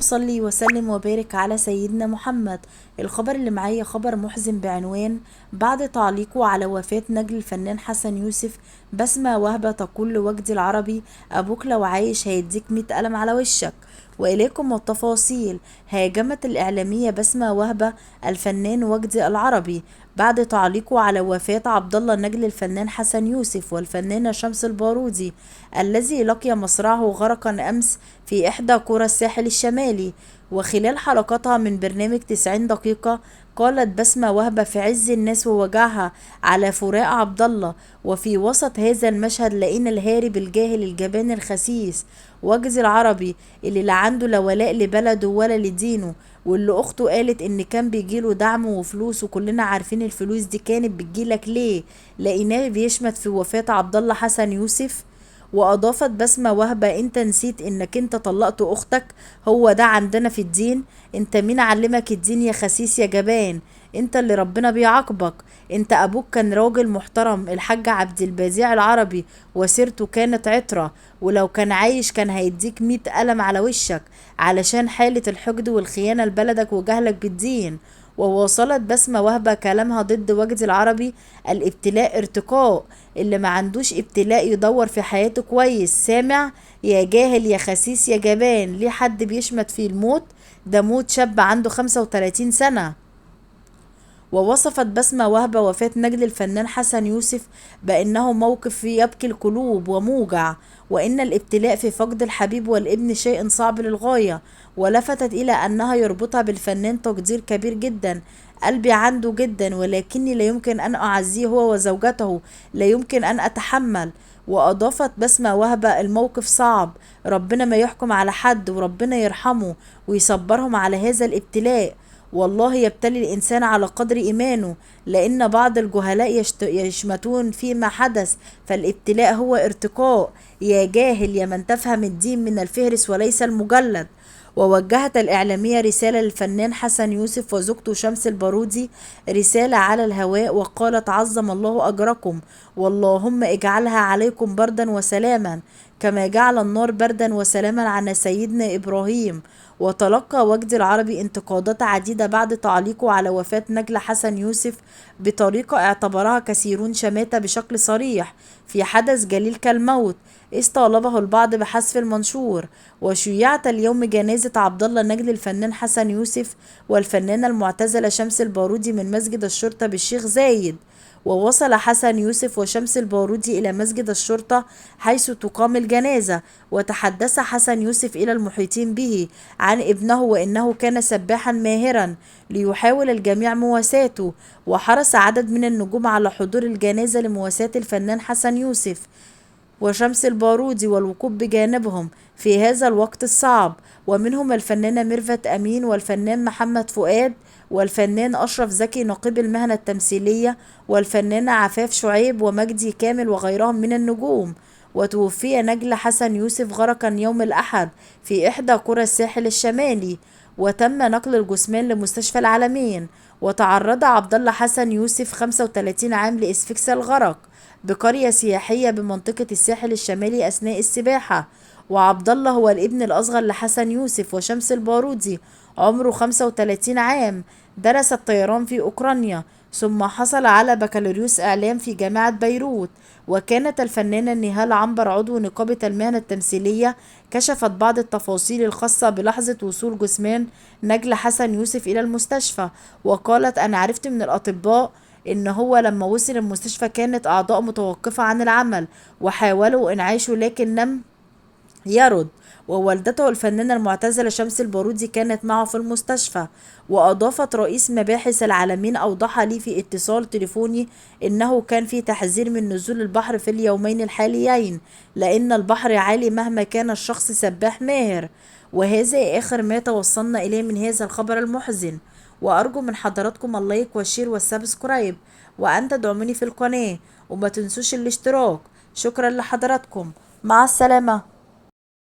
صلي وسلم وبارك على سيدنا محمد. الخبر اللي معايا خبر محزن بعنوان: بعد تعليقه على وفاة نجل الفنان حسن يوسف، بسمة وهبة تقول لوجدي العربي: أبوك لو عايش هيديك 100 قلم على وشك. وإليكم التفاصيل. هاجمت الإعلامية بسمة وهبة الفنان وجدي العربي بعد تعليقه على وفاة عبد الله نجل الفنان حسن يوسف والفنانة شمس البارودي الذي لقي مصرعه غرقا أمس في إحدى قرى الساحل الشمالي. وخلال حلقتها من برنامج 90 دقيقة، قالت بسمة وهبة في عز الناس ووجعها على فراق عبد الله: وفي وسط هذا المشهد لقينا الهارب الجاهل الجبان الخسيس وجدي العربي، اللي لا عنده لا ولاء لبلده ولا لدينه، واللي اخته قالت ان كان بيجيله دعم وفلوس، وكلنا عارفين الفلوس دي كانت بتجيلك ليه. لقيناه بيشمت في وفاة عبد الله حسن يوسف. واضافت بسمة وهبة: انت نسيت انك انت طلقت اختك؟ هو ده عندنا في الدين؟ انت مين علمك الدين يا خسيس يا جبان؟ انت اللي ربنا بيعاقبك. انت ابوك كان راجل محترم، الحاج عبد البديع العربي، وسيرته كانت عطرة، ولو كان عايش كان هيديك 100 قلم على وشك علشان حالة الحقد والخيانة لبلدك وجهلك بالدين. وواصلت بسمة وهبة كلامها ضد وجدي العربي: الابتلاء ارتقاء، اللي ما عندوش ابتلاء يدور في حياته كويس. سامع يا جاهل يا خسيس يا جبان؟ ليه حد بيشمت فيه الموت؟ ده موت شاب عنده 35 سنة. ووصفت بسمة وهبة وفاة نجل الفنان حسن يوسف بأنه موقف يبكي القلوب وموجع، وإن الابتلاء في فقد الحبيب والابن شيء صعب للغاية. ولفتت إلى أنها يربطها بالفنان تقدير كبير جدا، قلبي عنده جدا، ولكني لا يمكن أن أعزيه هو وزوجته، لا يمكن أن أتحمل. وأضافت بسمة وهبة: الموقف صعب، ربنا ما يحكم على حد، وربنا يرحمه ويصبرهم على هذا الابتلاء. والله يبتلي الإنسان على قدر إيمانه، لأن بعض الجهلاء يشمتون فيما حدث، فالابتلاء هو ارتقاء. يا جاهل يا من تفهم الدين من الفهرس وليس المجلد. ووجهت الإعلامية رسالة للفنان حسن يوسف وزوجته شمس البارودي، رسالة على الهواء، وقالت: عظم الله أجركم، واللهم اجعلها عليكم بردا وسلاما كما جعل النار بردا وسلاما على سيدنا إبراهيم. وتلقى وجدي العربي انتقادات عديدة بعد تعليقه على وفاة نجل حسن يوسف بطريقة اعتبرها كثيرون شماتة بشكل صريح في حدث جليل كالموت، إذ طالبه البعض بحذف المنشور. وشيعت اليوم جنازة عبد الله نجل الفنان حسن يوسف والفنانة المعتزلة شمس البارودي من مسجد الشرطة بالشيخ زايد. ووصل حسن يوسف وشمس البارودي إلى مسجد الشرطة حيث تقام الجنازة. وتحدث حسن يوسف إلى المحيطين به عن ابنه وإنه كان سباحا ماهرا ليحاول الجميع مواساته. وحرص عدد من النجوم على حضور الجنازة لمواساة الفنان حسن يوسف وشمس البارودي والوقوف بجانبهم في هذا الوقت الصعب، ومنهم الفنانة ميرفت أمين والفنان محمد فؤاد والفنان أشرف زكي نقيب المهنة التمثيلية والفنانة عفاف شعيب ومجدي كامل وغيرهم من النجوم. وتوفي نجل حسن يوسف غرقا يوم الأحد في إحدى قرى الساحل الشمالي، وتم نقل الجثمان لمستشفى العالمين. وتعرض عبد الله حسن يوسف 35 عام لإسفكسا الغرق بقرية سياحية بمنطقة الساحل الشمالي أثناء السباحة. وعبد الله هو الابن الأصغر لحسن يوسف وشمس البارودي، عمره 35 عام، درس الطيران في أوكرانيا ثم حصل على بكالوريوس إعلام في جامعة بيروت. وكانت الفنانة نهال عنبر عضو نقابة المهنة التمثيلية كشفت بعض التفاصيل الخاصة بلحظة وصول جثمان نجل حسن يوسف إلى المستشفى، وقالت: أنا عرفت من الأطباء إن هو لما وصل المستشفى كانت أعضاء متوقفة عن العمل، وحاولوا إنعاشه لكن لم يرد. ووالدته الفنانة المعتزلة شمس البارودي كانت معه في المستشفى. وأضافت: رئيس مباحث العالمين أوضح لي في اتصال تليفوني إنه كان في تحذير من نزول البحر في اليومين الحاليين، لأن البحر عالي مهما كان الشخص سباح ماهر. وهذا آخر ما توصلنا إليه من هذا الخبر المحزن، وأرجو من حضراتكم اللايك والشير والسبسكرايب، وأن تدعموني في القناة، وما تنسوش الاشتراك. شكرا لحضراتكم، مع السلامة.